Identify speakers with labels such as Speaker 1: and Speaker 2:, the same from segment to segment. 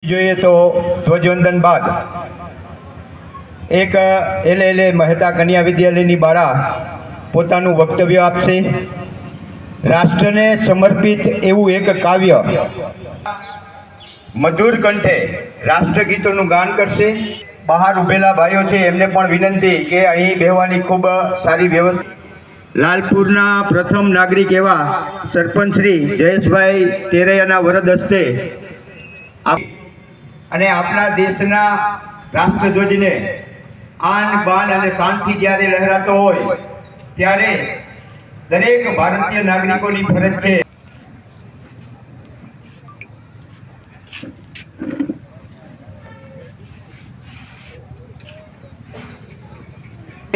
Speaker 1: જોઈએ તો ધ્વજવંદન બાદ એક LLA મહેતા કન્યા વિદ્યાલયની બાળા પોતાનું વક્તવ્ય આપશે. રાષ્ટ્રને સમર્પિત એવું એક કાવ્ય મધુર કંઠે રાષ્ટ્રગીતોનું ગાન કરશે. બહાર ઉભેલા ભાઈઓ છે એમને પણ વિનંતી કે અહીં બેહવાની ખૂબ સારી વ્યવસ્થા. લાલપુરના પ્રથમ નાગરિક એવા સરપંચ શ્રી જયેશભાઈ તેરૈયાના વરદ હસ્તે અને આપણા દેશના રાષ્ટ્રધ્વજને આન બાન અને શાંતિ જ્યારે લહેરાતો હોય ત્યારે દરેક ભારતીય નાગરિકોની ફરજ છે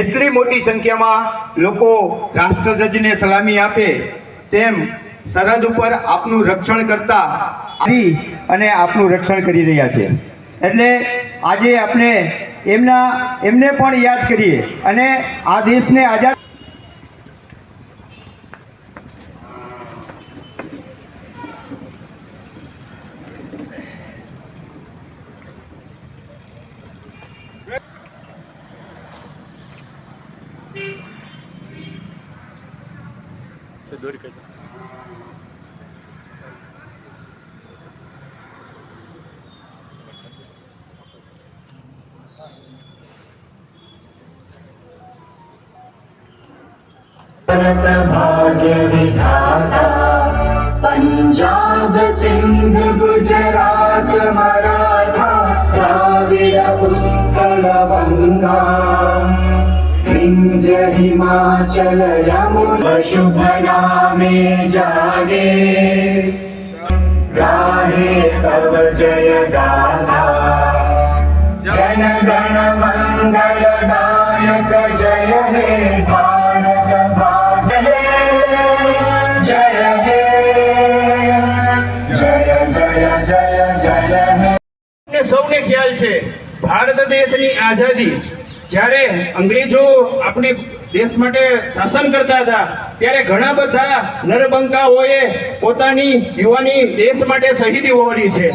Speaker 1: એટલી મોટી સંખ્યામાં લોકો રાષ્ટ્રધ્વજને સલામી આપે તેમ સરહદ ઉપર આપનું રક્ષણ કરતા અને આપનું રક્ષણ કરી રહ્યા છે. એટલે આજે આપણે એમને પણ યાદ કરીએ અને આ દેશને આઝાદ
Speaker 2: भाग्य विधाता पंजाब सिंध गुजरात मराठा द्राविड उत्कल गंगा विंध्य हिमाचल यमुना शुभ नामे जागे गाहे तव जय गाथा जन गण मंगल दायक जय हे भारत भाग्य हे जय हे जय जय जय जय हे.
Speaker 3: સૌને ખ્યાલ છે ભારત દેશની આઝાદી જ્યારે અંગ્રેજો આપણે દેશ માટે શાસન કરતા હતા ત્યારે ઘણા બધા નરબંકાઓએ પોતાની યુવાની દેશ માટે શહીદી વહોરી છે.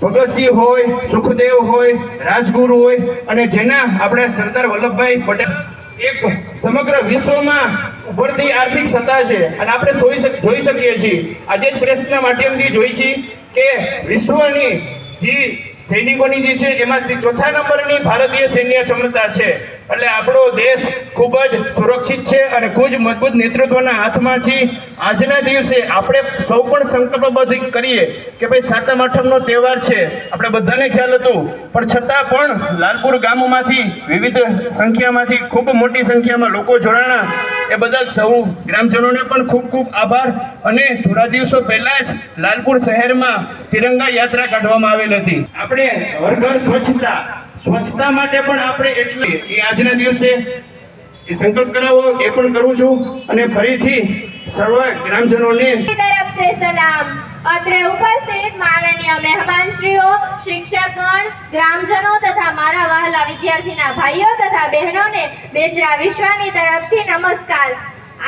Speaker 3: ભગતસિંહ હોય, સુખદેવ હોય, રાજગુરુ હોય અને જેના આપણે સરદાર વલ્લભભાઈ પટેલ એક સમગ્ર વિશ્વમાં ઉભરતી આર્થિક સત્તા છે અને આપણે જોઈ શકીએ છીએ આજે જ પ્રેસના માધ્યમથી જોઈ છીએ કે વિશ્વની જે સૈનિકોની જે છે એમાંથી ચોથા નંબરની ભારતીય સૈન્ય ક્ષમતા છે. એટલે આપણો દેશ ખૂબ જ સુરક્ષિત છે અને ખૂબ જ મજબૂત નેતૃત્વના હાથમાં છે. આજના દિવસે આપણે સૌ પણ સંકલ્પબદ્ધ કરીએ કે ભાઈ સાતમ આઠમનો તહેવાર છે, આપણે બધાને ખ્યાલ હતું, પણ છતાં પણ લાલપુર ગામમાંથી વિવિધ સંખ્યામાંથી ખૂબ મોટી સંખ્યામાં લોકો જોડાણા. એ બદલ સૌ ગ્રામજનોને પણ ખૂબ ખૂબ આભાર. અને થોડા દિવસો પહેલા જ લાલપુર શહેરમાં તિરંગા યાત્રા કાઢવામાં આવેલ હતી. આપણે હર ઘર સ્વચ્છતા માટે પણ આપણે એટલી આજના દિવસે એ સંકલ્પ કરાવો એ પણ કરું છું. અને ફરીથી સર્વ ગ્રામજનોને
Speaker 4: तरफ से सलाम. અત્રે ઉપસ્થિત માનનીય મહેમાનશ્રીઓ, શિક્ષકગણ, ગ્રામજનો તથા મારા વહાલા વિદ્યાર્થીના ભાઈઓ તથા બહેનોને બેચરા વિશ્વની તરફથી નમસ્કાર.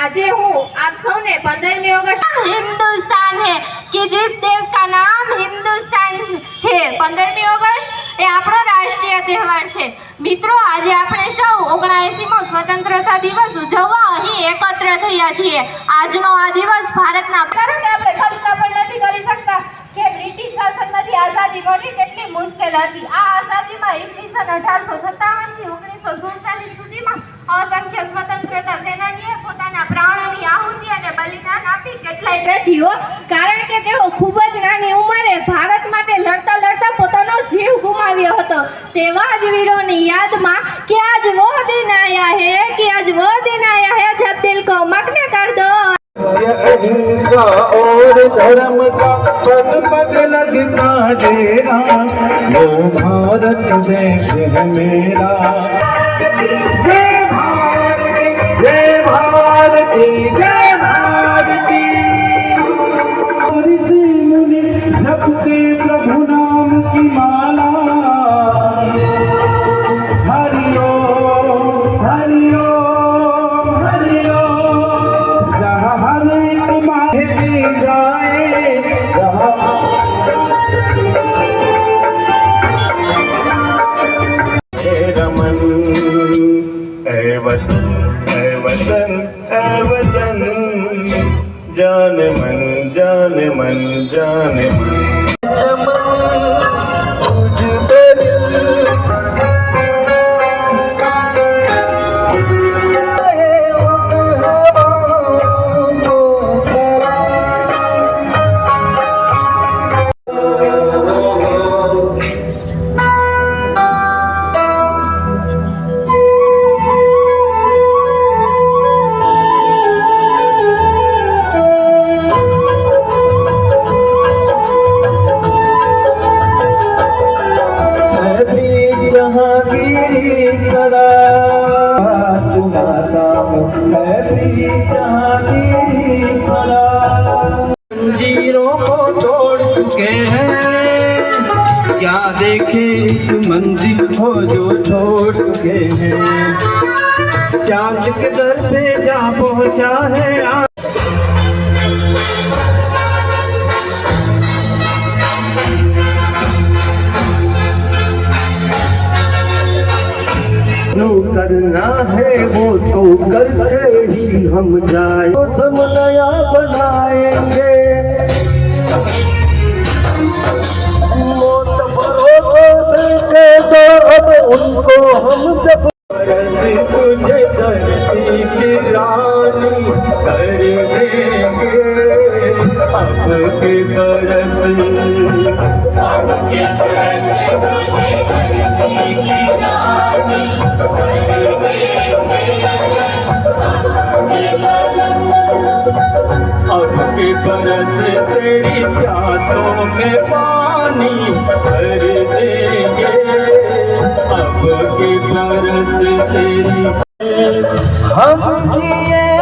Speaker 4: આજે હું આપ સૌને 15મી ઓગસ્ટ हिंदुस्तान है कि जिस देश का नाम हिंदुस्तान है 15મી ઓગસ્ટ એ આપણો રાષ્ટ્રીય તહેવાર છે. મિત્રો, આજે આપણે સૌ 79મો સ્વતંત્રતા દિવસ ઉજવવા અહીં એકત્ર થયા છીએ. આજનો આ દિવસ ભારતના કારણ કે આપણે કલ્પના પણ નથી કરી શકતા કે બ્રિટિશ શાસનમાંથી આઝાદી મળી કેટલી મુશ્કેલ હતી. આ આઝાદીમાં ઈસવીસન 1857 થી 1947 સુધીમાં અસંખ્ય સ્વતંત્રતા સેનાનીએ પોતાના પ્રાણોની આહુતિ અને બલિદાન આપી કેટલાય પ્રતિઓ, કારણ કે તેઓ ખૂબ જ નાની ઉંમરે ભારત માટે લડતા લડતા પોતાનો જીવ ગુમાવ્યો હતો. તેવા જ વીરોની યાદમાં કે આજ વો દિન આયા હે કે આજ વો દિન આયા હે જબ દિલ को मगन कर दो.
Speaker 2: अहिंसा और धर्म का पग पग लगता डेरा वो भारत देश है मेरा. जय भारती जय भारती जय भारती. ऋषि मुनि जपते प्रभु नाम की माला. हरि ओम हरि ओम हरि ओम. जहाँ हर एक माहिती जाए जहाँ तेरी जहांगीर सलाम।
Speaker 5: जंजीरों को तोड़ चुके हैं, क्या देखे इस मंजिल को जो छोड़ चुके हैं। चांद के दर पे जा पहुंचा है
Speaker 2: जो करना है वो तो करके ही हम जाए, मौसम नया बनाएंगे। मौत भरोसे के दो अब उनको हम जब
Speaker 5: बरस तुझे धरती की रानी कर देंगे अब के बरस। अब के बरस तेरी प्यासों में पानी भर देंगे अब के बरस तेरी।
Speaker 2: हम जिए